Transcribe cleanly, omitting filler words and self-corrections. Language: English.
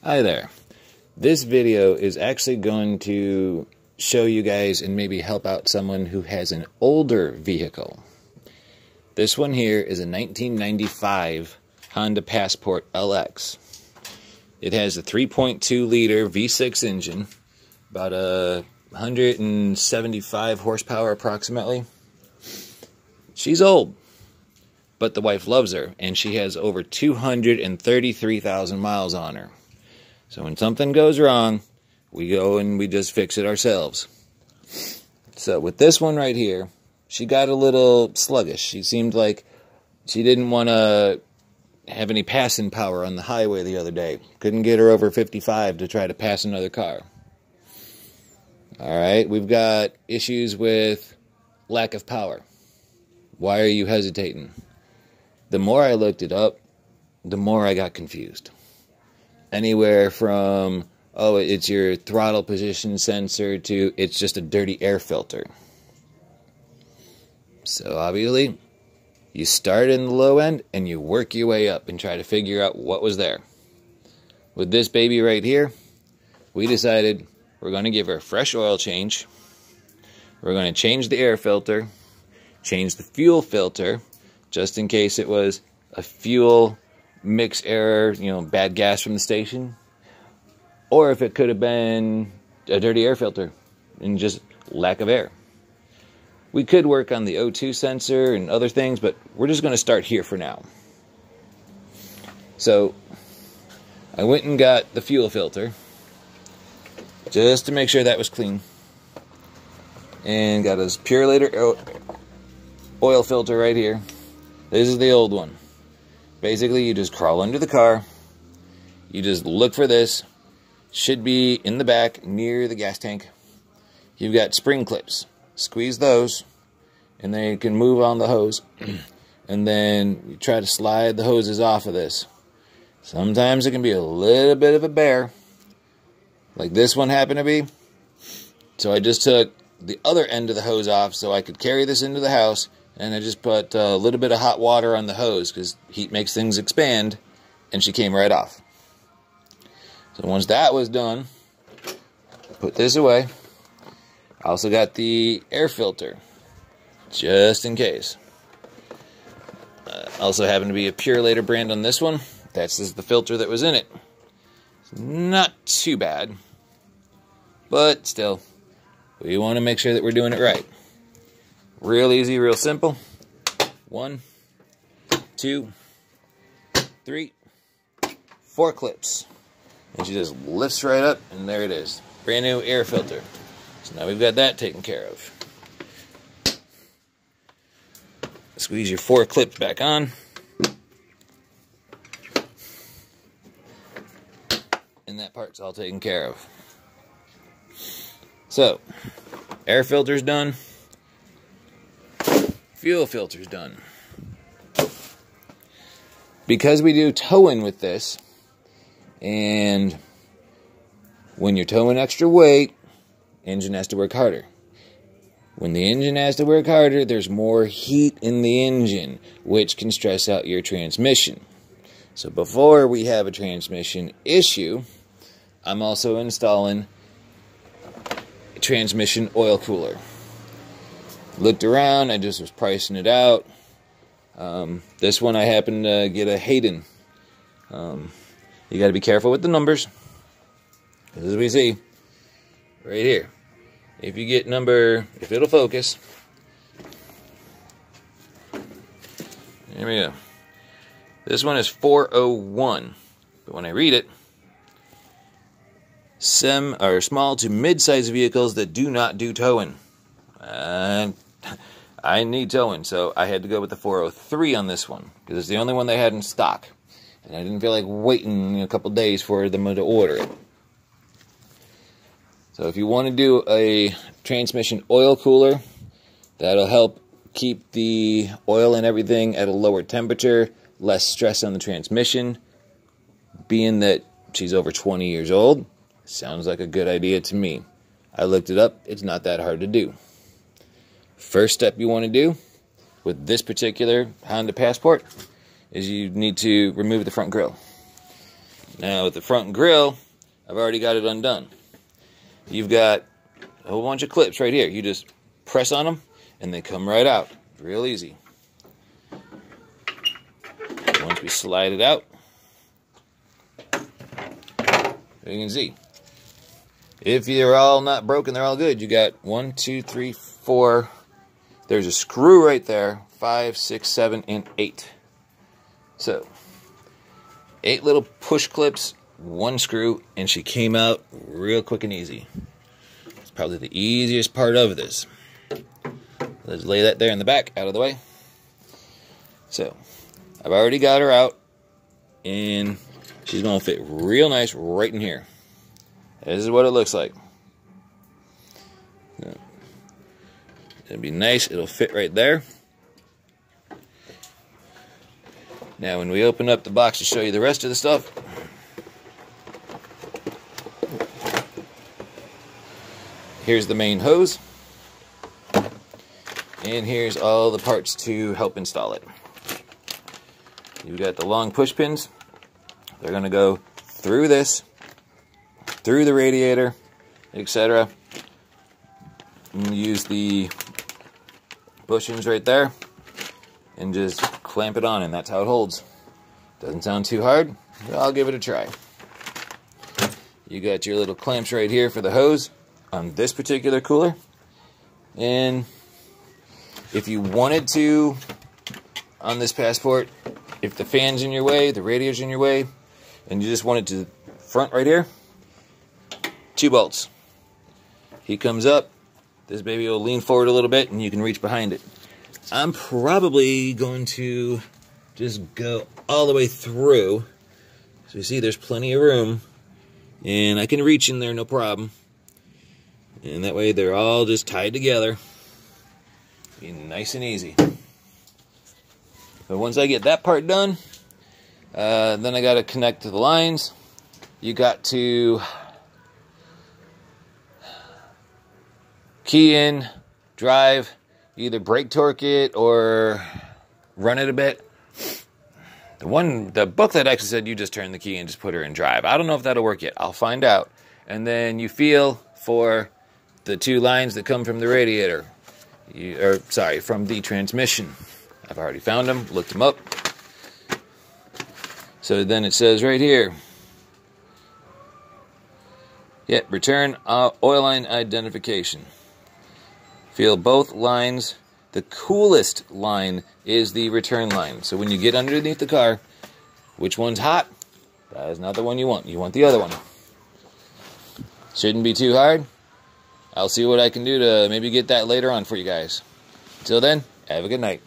Hi there. This video is actually going to show you guys and maybe help out someone who has an older vehicle. This one here is a 1995 Honda Passport LX. It has a 3.2 liter V6 engine, about 175 horsepower approximately. She's old, but the wife loves her, and she has over 233,000 miles on her. So when something goes wrong, we go and we just fix it ourselves. So with this one right here, she got a little sluggish. She seemed like she didn't want to have any passing power on the highway the other day. Couldn't get her over 55 to try to pass another car. Alright, we've got issues with lack of power. Why are you hesitating? The more I looked it up, the more I got confused. Anywhere from, oh, it's your throttle position sensor, to it's just a dirty air filter. So obviously, you start in the low end and you work your way up and try to figure out what was there. With this baby right here, we decided we're going to give her a fresh oil change. We're going to change the air filter, change the fuel filter, just in case it was a fuel mix error, bad gas from the station, or if it could have been a dirty air filter and just lack of air. We could work on the O2 sensor and other things, but we're just going to start here for now. So I went and got the fuel filter just to make sure that was clean, and got a Purolator oil filter right here. This is the old one. Basically, you just crawl under the car, you just look for this, should be in the back near the gas tank. You've got spring clips, squeeze those, and then you can move on the hose, and then you try to slide the hoses off of this. Sometimes it can be a little bit of a bear, like this one happened to be, so I just took the other end of the hose off so I could carry this into the house. And I just put a little bit of hot water on the hose because heat makes things expand, and she came right off. So once that was done, put this away. I also got the air filter, just in case. Also happened to be a Purolator brand on this one. That's just the filter that was in it. It's not too bad, but still, we want to make sure that we're doing it right. Real easy, real simple. 1, 2, 3, 4 clips. And she just lifts right up, and there it is. Brand new air filter. So now we've got that taken care of. Squeeze your 4 clips back on. And that part's all taken care of. So, air filter's done. Fuel filter's done. Because we do towing with this, and when you're towing extra weight, engine has to work harder. When the engine has to work harder, there's more heat in the engine, which can stress out your transmission. So before we have a transmission issue, I'm also installing a transmission oil cooler. Looked around, I just was pricing it out. This one I happened to get a Hayden. You got to be careful with the numbers, as we see right here. If you get if it'll focus. There we go. This one is 401, but when I read it, small to mid-sized vehicles that do not do towing. I need towing, so I had to go with the 403 on this one, because it's the only one they had in stock, and I didn't feel like waiting a couple days for them to order it. So if you want to do a transmission oil cooler, that'll help keep the oil and everything at a lower temperature, less stress on the transmission. Being that she's over 20 years old, sounds like a good idea to me. I looked it up, it's not that hard to do. First step you want to do with this particular Honda Passport is you need to remove the front grille. Now with the front grille, I've already got it undone. You've got a whole bunch of clips right here. You just press on them and they come right out. Real easy. Once we slide it out, you can see. If you're all not broken, they're all good. You got 1, 2, 3, 4. There's a screw right there. 5, 6, 7, and 8. So 8 little push clips, 1 screw, and she came out real quick and easy. It's probably the easiest part of this. Let's lay that there in the back, out of the way. So I've already got her out, and she's going to fit real nice right in here. This is what it looks like. It'll be nice. It'll fit right there. Now, when we open up the box to show you the rest of the stuff, here's the main hose, and here's all the parts to help install it. You've got the long push pins. They're going to go through this, through the radiator, etc. Use the bushings right there and just clamp it on, and that's how it holds. Doesn't sound too hard, but I'll give it a try. You got your little clamps right here for the hose on this particular cooler, and if you wanted to, on this Passport, if the fan's in your way, the radiator's in your way, and you just want it to front right here, 2 bolts. He comes up, this baby will lean forward a little bit, and you can reach behind it. I'm probably going to just go all the way through. So you see there's plenty of room, and I can reach in there no problem. And that way they're all just tied together. Be nice and easy. But once I get that part done, then I got to connect to the lines. You got to key in, drive, either brake torque it or run it a bit. The booklet actually said you just turn the key and just put her in drive. I don't know if that'll work yet. I'll find out. And then you feel for the 2 lines that come from the radiator. From the transmission. I've already found them, looked them up. So then it says right here, return oil line identification. Feel both lines. The coolest line is the return line. So when you get underneath the car, which one's hot? That is not the one you want. You want the other one. Shouldn't be too hard. I'll see what I can do to maybe get that later on for you guys. Until then, have a good night.